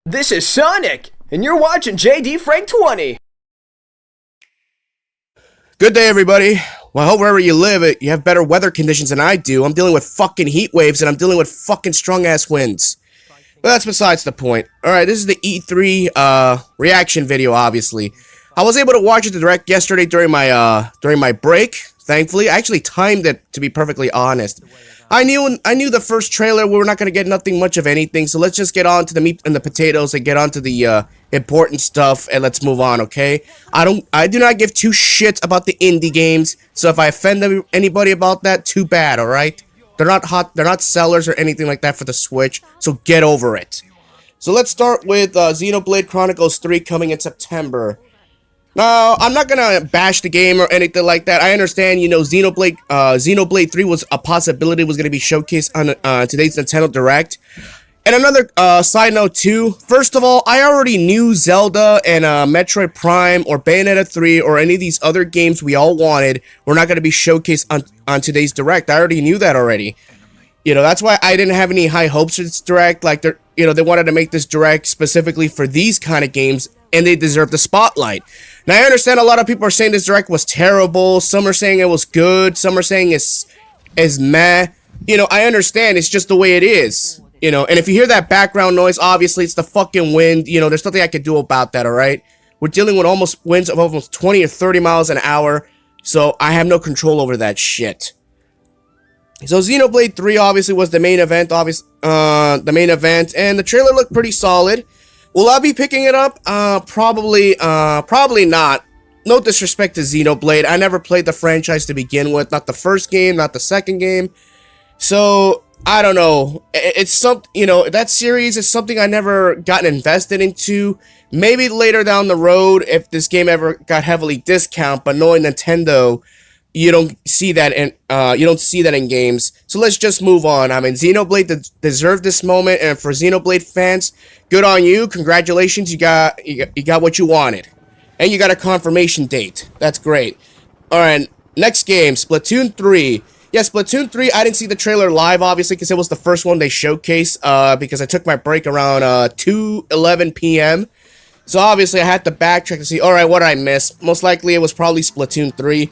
This is Sonic, and you're watching JD Frank 20. Good day, everybody. Well, I hope wherever you live, you have better weather conditions than I do. I'm dealing with fucking heat waves, and I'm dealing with fucking strong-ass winds. But that's besides the point. Alright, this is the E3, reaction video, obviously. I was able to watch it direct yesterday during my break, thankfully. I actually timed it, to be perfectly honest. I knew the first trailer, we were not going to get nothing much of anything, so let's just get on to the meat and the potatoes and get on to the, important stuff, and let's move on, okay? I do not give two shits about the indie games, so if I offend anybody about that, too bad, alright? They're not sellers or anything like that for the Switch, so get over it. So let's start with, Xenoblade Chronicles 3 coming in September. Now, I'm not gonna bash the game or anything like that. I understand, you know, Xenoblade 3 was a possibility, was gonna be showcased on today's Nintendo Direct. And another side note too, first of all, I already knew Zelda and Metroid Prime or Bayonetta 3 or any of these other games we all wanted were not gonna be showcased on today's Direct. I already knew that already. You know, that's why I didn't have any high hopes for this Direct. Like, they wanted to make this Direct specifically for these kind of games, and they deserve the spotlight. Now, I understand a lot of people are saying this Direct was terrible. Some are saying it was good. Some are saying it's meh. You know, I understand. It's just the way it is. You know, and if you hear that background noise, obviously it's the fucking wind. You know, there's nothing I can do about that, alright? We're dealing with winds of almost 20 or 30 miles an hour, so I have no control over that shit. So Xenoblade 3 obviously was the main event, and the trailer looked pretty solid. Will I be picking it up? Probably not. No disrespect to Xenoblade. I never played the franchise to begin with. Not the first game, not the second game. So, I don't know. You know, that series is something I never gotten invested into. Maybe later down the road, if this game ever got heavily discounted, but knowing Nintendo, you don't see that in games. So let's just move on. I mean, Xenoblade deserved this moment, and for Xenoblade fans, good on you. Congratulations, you got what you wanted, and you got a confirmation date. That's great. All right, next game, Splatoon 3. Yeah, Splatoon 3. I didn't see the trailer live, obviously, because it was the first one they showcased. Because I took my break around 2:11 p.m. So obviously, I had to backtrack to see. All right, what did I miss? Most likely, it was probably Splatoon 3.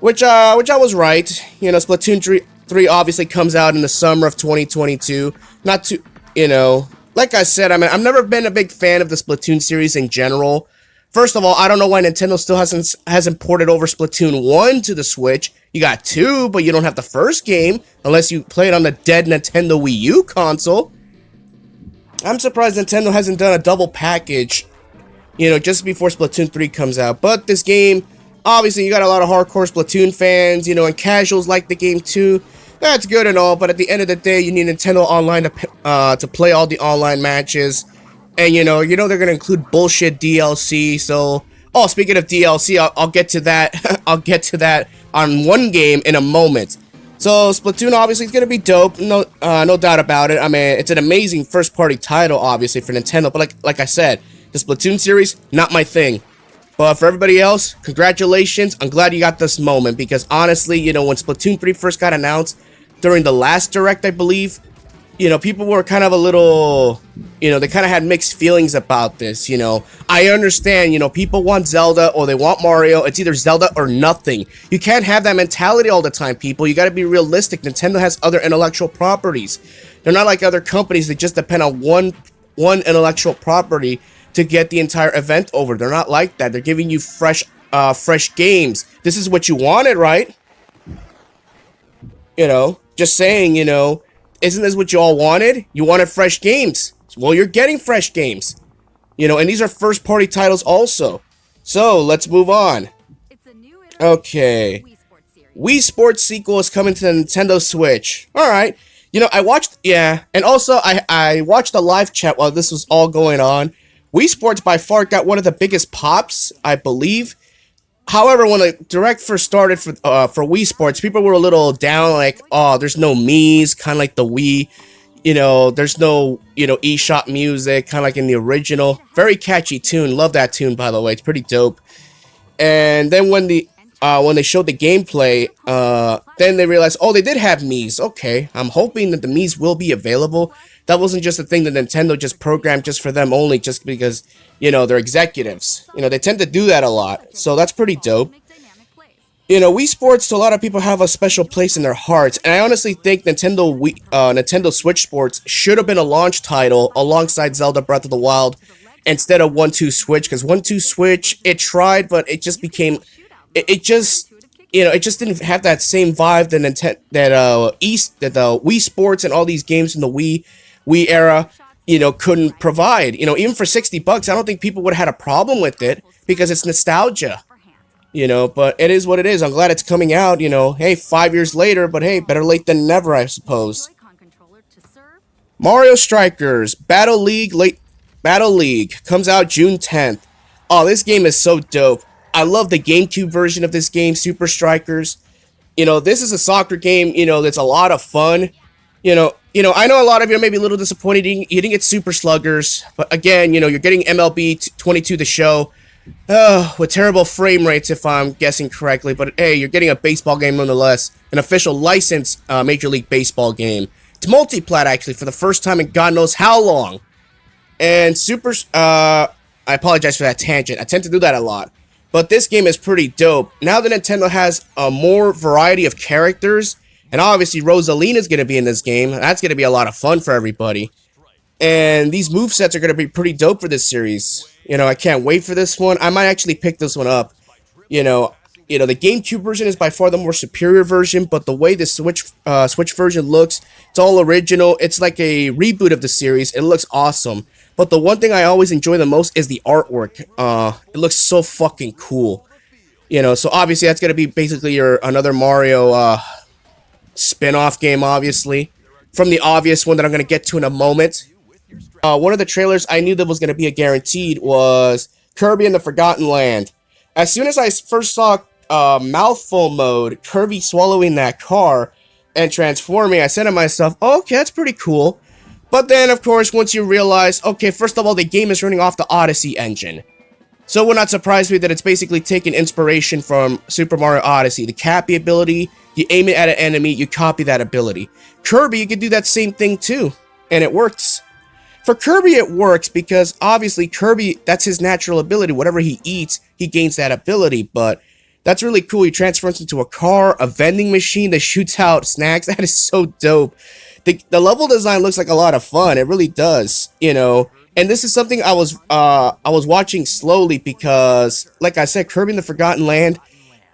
Which I was right. You know, Splatoon 3 obviously comes out in the summer of 2022. Not too, you know, like I said, I mean, I've never been a big fan of the Splatoon series in general. First of all, I don't know why Nintendo still hasn't ported over Splatoon 1 to the Switch. You got 2, but you don't have the first game, unless you play it on the dead Nintendo Wii U console. I'm surprised Nintendo hasn't done a double package, you know, just before Splatoon 3 comes out. But this game, obviously, you got a lot of hardcore Splatoon fans, you know, and casuals like the game too. That's good and all, but at the end of the day, you need Nintendo Online to play all the online matches. And, you know they're going to include bullshit DLC, so... Oh, speaking of DLC, I'll get to that. I'll get to that on one game in a moment. So, Splatoon obviously is going to be dope, no doubt about it. I mean, it's an amazing first-party title, obviously, for Nintendo, but like I said, the Splatoon series, not my thing. But for everybody else, congratulations. I'm glad you got this moment because honestly, you know, when Splatoon 3 first got announced during the last Direct, I believe, you know, people were kind of a little, you know, they kind of had mixed feelings about this, you know. I understand, you know, people want Zelda or they want Mario. It's either Zelda or nothing. You can't have that mentality all the time, people. You got to be realistic. Nintendo has other intellectual properties. They're not like other companies that just depend on one intellectual property to get the entire event over. They're not like that. They're giving you fresh games. This is what you wanted, right? You know, just saying, you know, isn't this what you all wanted? You wanted fresh games. Well, you're getting fresh games. You know, and these are first-party titles also. So, let's move on. Okay. Wii Sports sequel is coming to the Nintendo Switch. Alright. You know, I watched, yeah, and also I watched a live chat while this was all going on. Wii Sports by far got one of the biggest pops, I believe. However, when the Direct first started for Wii Sports, people were a little down, like, oh, there's no Mii's, kind of like the Wii. You know, there's no, you know, eShop music, kind of like in the original. Very catchy tune. Love that tune, by the way. It's pretty dope. And then when they showed the gameplay, then they realized, oh, they did have Mii's. Okay, I'm hoping that the Mii's will be available. That wasn't just a thing that Nintendo just programmed just for them only, just because, you know, they're executives. You know, they tend to do that a lot, so that's pretty dope. You know, Wii Sports, to a lot of people, have a special place in their hearts, and I honestly think Nintendo Switch Sports should have been a launch title alongside Zelda Breath of the Wild instead of 1-2 Switch, because 1-2 Switch, it tried, but it just became, it just, you know, it just didn't have that same vibe that the Wii Sports and all these games in the Wii era, you know, couldn't provide. You know, even for $60, I don't think people would have had a problem with it, because it's nostalgia. You know, but it is what it is. I'm glad it's coming out, you know. Hey, 5 years later, but hey, better late than never, I suppose. Mario Strikers Battle League comes out June 10th. Oh, this game is so dope. I love the GameCube version of this game, Super Strikers. You know, this is a soccer game, you know, that's a lot of fun. You know, I know a lot of you are maybe a little disappointed you didn't get Super Sluggers, but again, you know, you're getting MLB 22 The Show. With terrible frame rates, if I'm guessing correctly, but hey, you're getting a baseball game nonetheless. An official licensed Major League Baseball game. It's multi-plat, actually, for the first time in God knows how long. And I apologize for that tangent. I tend to do that a lot. But this game is pretty dope. Now that Nintendo has a more variety of characters, and obviously Rosalina's going to be in this game, that's going to be a lot of fun for everybody. And these movesets are going to be pretty dope for this series. You know, I can't wait for this one. I might actually pick this one up. You know, the GameCube version is by far the more superior version, but the way the Switch version looks, it's all original. It's like a reboot of the series. It looks awesome. But the one thing I always enjoy the most is the artwork. It looks so fucking cool. You know, so obviously that's going to be basically another Mario spin-off game, obviously. From the obvious one that I'm going to get to in a moment. One of the trailers I knew that was going to be a guaranteed was Kirby and the Forgotten Land. As soon as I first saw mouthful mode, Kirby swallowing that car and transforming, I said to myself, oh, okay, that's pretty cool. But then, of course, once you realize, okay, first of all, the game is running off the Odyssey engine. So it would not surprise me that it's basically taking inspiration from Super Mario Odyssey. The Cappy ability, you aim it at an enemy, you copy that ability. Kirby, you can do that same thing too, and it works. For Kirby, it works because, obviously, Kirby, that's his natural ability. Whatever he eats, he gains that ability, but that's really cool. He transforms into a car, a vending machine that shoots out snacks. That is so dope. The level design looks like a lot of fun. It really does, you know. And this is something I was watching slowly because, like I said, Kirby and the Forgotten Land,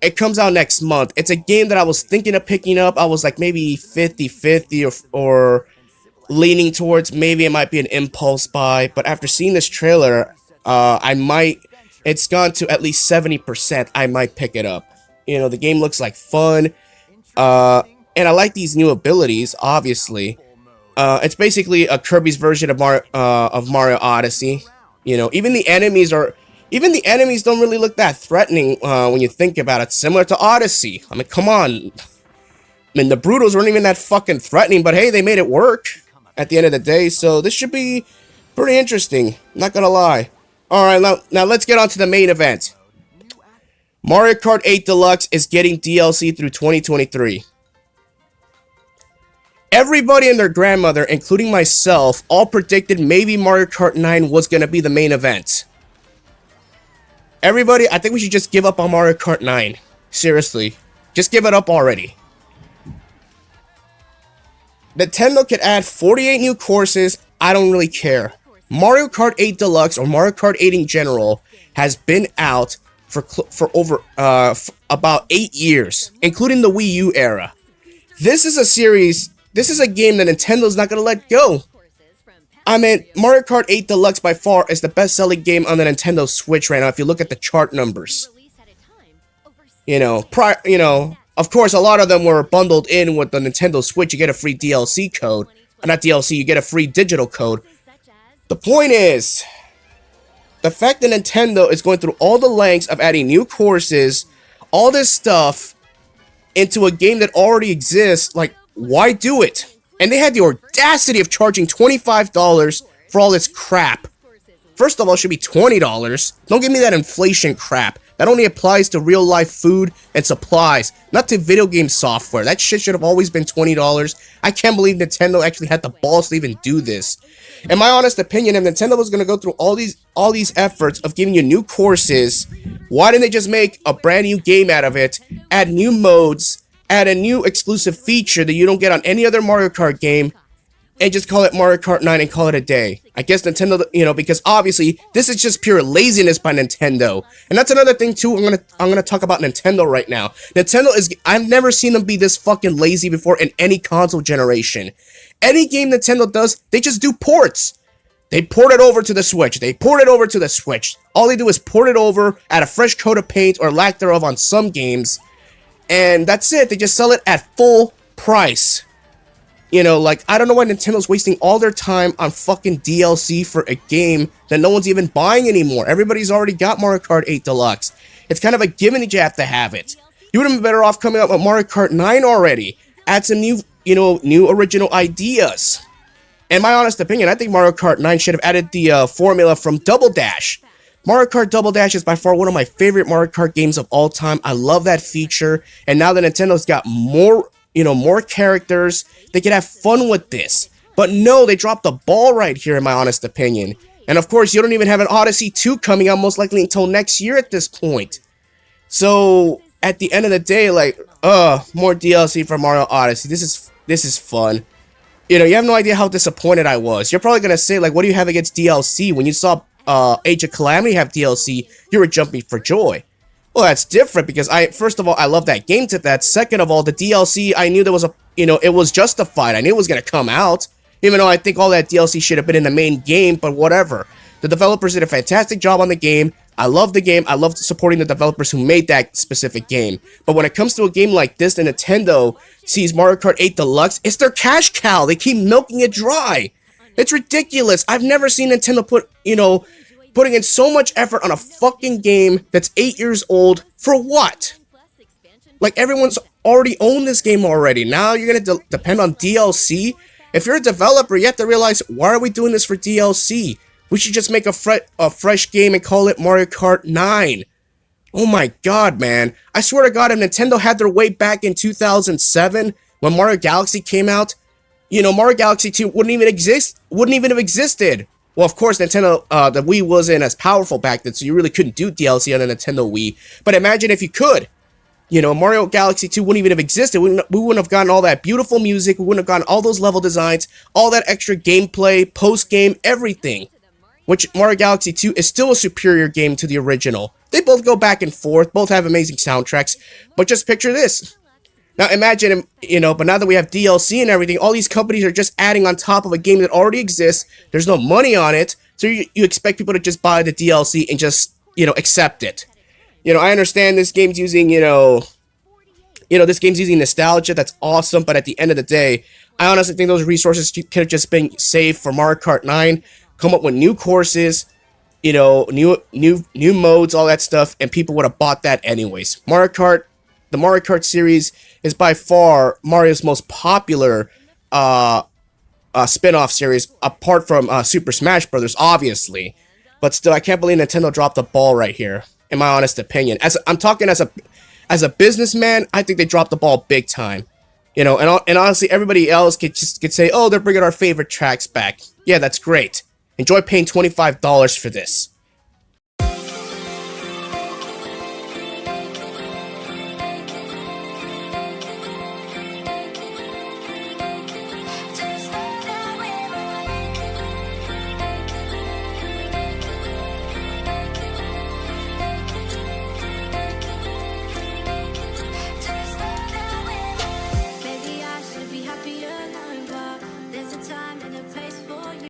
it comes out next month. It's a game that I was thinking of picking up. I was like maybe 50-50 or leaning towards maybe it might be an impulse buy, but after seeing this trailer, it's gone to at least 70%, I might pick it up. You know, the game looks like fun, and I like these new abilities, obviously. It's basically a Kirby's version of Mario Odyssey. You know, even the enemies don't really look that threatening when you think about it, similar to Odyssey. I mean, come on. I mean, the Brutals weren't even that fucking threatening, but hey, they made it work at the end of the day, so this should be pretty interesting, not gonna lie. Alright, now let's get on to the main event. Mario Kart 8 Deluxe is getting DLC through 2023. Everybody and their grandmother, including myself, all predicted maybe Mario Kart 9 was gonna be the main event. Everybody, I think we should just give up on Mario Kart 9. Seriously, just give it up already. Nintendo could add 48 new courses, I don't really care. Mario Kart 8 Deluxe, or Mario Kart 8 in general, has been out for over about 8 years, including the Wii U era. This is a game that Nintendo's not gonna let go. I mean, Mario Kart 8 Deluxe by far is the best-selling game on the Nintendo Switch right now, if you look at the chart numbers. Of course, a lot of them were bundled in with the Nintendo Switch. You get a free DLC code. Not DLC, you get a free digital code. The point is, the fact that Nintendo is going through all the lengths of adding new courses, all this stuff, into a game that already exists, like, why do it? And they had the audacity of charging $25 for all this crap. First of all, it should be $20. Don't give me that inflation crap. That only applies to real-life food and supplies, not to video game software. That shit should have always been $20. I can't believe Nintendo actually had the balls to even do this. In my honest opinion, if Nintendo was going to go through all these efforts of giving you new courses, why didn't they just make a brand new game out of it, add new modes, add a new exclusive feature that you don't get on any other Mario Kart game, and just call it Mario Kart 9 and call it a day? I guess Nintendo, because obviously this is just pure laziness by Nintendo. And that's another thing too. I'm gonna talk about Nintendo right now. Nintendo is, I've never seen them be this fucking lazy before in any console generation. Any game Nintendo does, they just do ports. They port it over to the Switch. They port it over to the Switch. All they do is port it over, add a fresh coat of paint or lack thereof on some games, and that's it. They just sell it at full price. Like, I don't know why Nintendo's wasting all their time on fucking DLC for a game that no one's even buying anymore. Everybody's already got Mario Kart 8 Deluxe. It's kind of a given that you have to have it. You would have been better off coming up with Mario Kart 9 already. Add some new original ideas. In my honest opinion, I think Mario Kart 9 should have added the formula from Double Dash. Mario Kart Double Dash is by far one of my favorite Mario Kart games of all time. I love that feature. And now that Nintendo's got more characters, they can have fun with this. But no, they dropped the ball right here, in my honest opinion. And of course, you don't even have an Odyssey 2 coming out most likely until next year at this point. So, at the end of the day, like, more DLC for Mario Odyssey. This is fun. You have no idea how disappointed I was. You're probably gonna say, like, what do you have against DLC? When you saw Age of Calamity have DLC, you were jumping for joy. Well, that's different because first of all, I love that game to that. Second of all, the DLC, I knew there was it was justified. I knew it was going to come out, even though I think all that DLC should have been in the main game, but whatever. The developers did a fantastic job on the game. I love the game. I love supporting the developers who made that specific game. But when it comes to a game like this, and Nintendo sees Mario Kart 8 Deluxe, it's their cash cow. They keep milking it dry. It's ridiculous. I've never seen Nintendo putting in so much effort on a fucking game that's 8 years old for what? Like, everyone's already owned this game already. Now you're gonna depend on DLC? If you're a developer, you have to realize, why are we doing this for DLC? We should just make a fresh game and call it Mario Kart 9. Oh my god, man. I swear to god, if Nintendo had their way back in 2007, when Mario Galaxy came out, Mario Galaxy 2 wouldn't even have existed. Well, of course, Nintendo, the Wii wasn't as powerful back then, so you really couldn't do DLC on a Nintendo Wii. But imagine if you could. Mario Galaxy 2 wouldn't even have existed. We wouldn't have gotten all that beautiful music. We wouldn't have gotten all those level designs, all that extra gameplay, post-game, everything. Which, Mario Galaxy 2 is still a superior game to the original. They both go back and forth, both have amazing soundtracks. But just picture this. Now imagine, but now that we have DLC and everything, all these companies are just adding on top of a game that already exists. There's no money on it, so you expect people to just buy the DLC and just, accept it. I understand this game's using, this game's using nostalgia. That's awesome, but at the end of the day, I honestly think those resources could have just been saved for Mario Kart 9. Come up with new courses, new modes, all that stuff, and people would have bought that anyways. The Mario Kart series is by far Mario's most popular spin-off series, apart from Super Smash Bros., obviously. But still, I can't believe Nintendo dropped the ball right here, in my honest opinion. I'm talking as a businessman, I think they dropped the ball big time. And honestly, everybody else could say, oh, they're bringing our favorite tracks back. Yeah, that's great. Enjoy paying $25 for this.